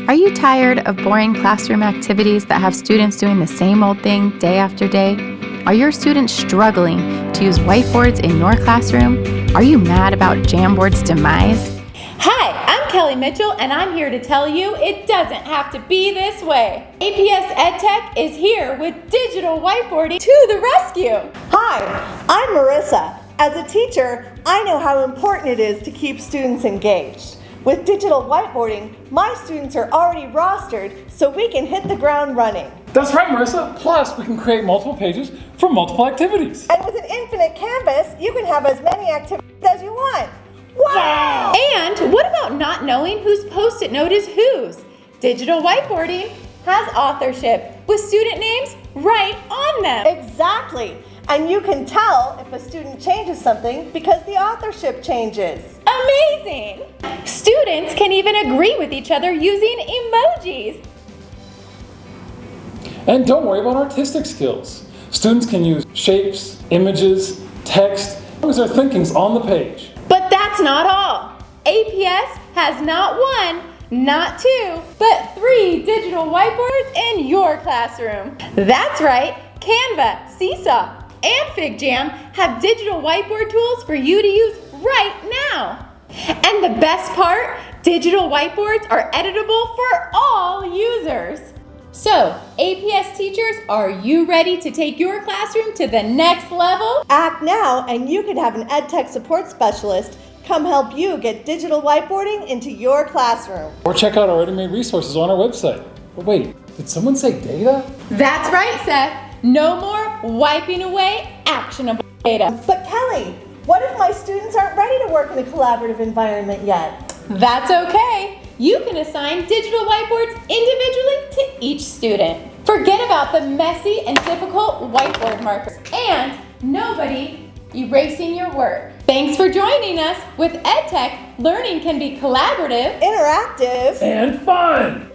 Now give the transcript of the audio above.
Are you tired of boring classroom activities that have students doing the same old thing day after day? Are your students struggling to use whiteboards in your classroom? Are you mad about Jamboard's demise? Hi, I'm Kelly Mitchell, and I'm here to tell you it doesn't have to be this way. APS EdTech is here with digital whiteboarding to the rescue. Hi, I'm Marissa. As a teacher, I know how important it is to keep students engaged. With digital whiteboarding, my students are already rostered, so we can hit the ground running. That's right, Marissa. Plus, we can create multiple pages for multiple activities. And with an infinite canvas, you can have as many activities as you want. Wow! And what about not knowing whose Post-it note is whose? Digital whiteboarding has authorship with student names right on them. Exactly. And you can tell if a student changes something because the authorship changes. Amazing! Students can even agree with each other using emojis. And don't worry about artistic skills. Students can use shapes, images, text, as long as their thinking's on the page. But that's not all. APS has not one, not two, but 3 digital whiteboards in your classroom. That's right, Canva, Seesaw, and Figjam have digital whiteboard tools for you to use right now. And the best part, digital whiteboards are editable for all users. So, APS teachers, are you ready to take your classroom to the next level? Act now and you can have an EdTech support specialist come help you get digital whiteboarding into your classroom. Or check out our ready-made resources on our website. But wait, did someone say data? That's right, Seth. No more wiping away actionable data. But Kelly, what if my students aren't ready to work in a collaborative environment yet? That's okay. You can assign digital whiteboards individually to each student. Forget about the messy and difficult whiteboard markers and nobody erasing your work. Thanks for joining us. With EdTech, learning can be collaborative, interactive, and fun!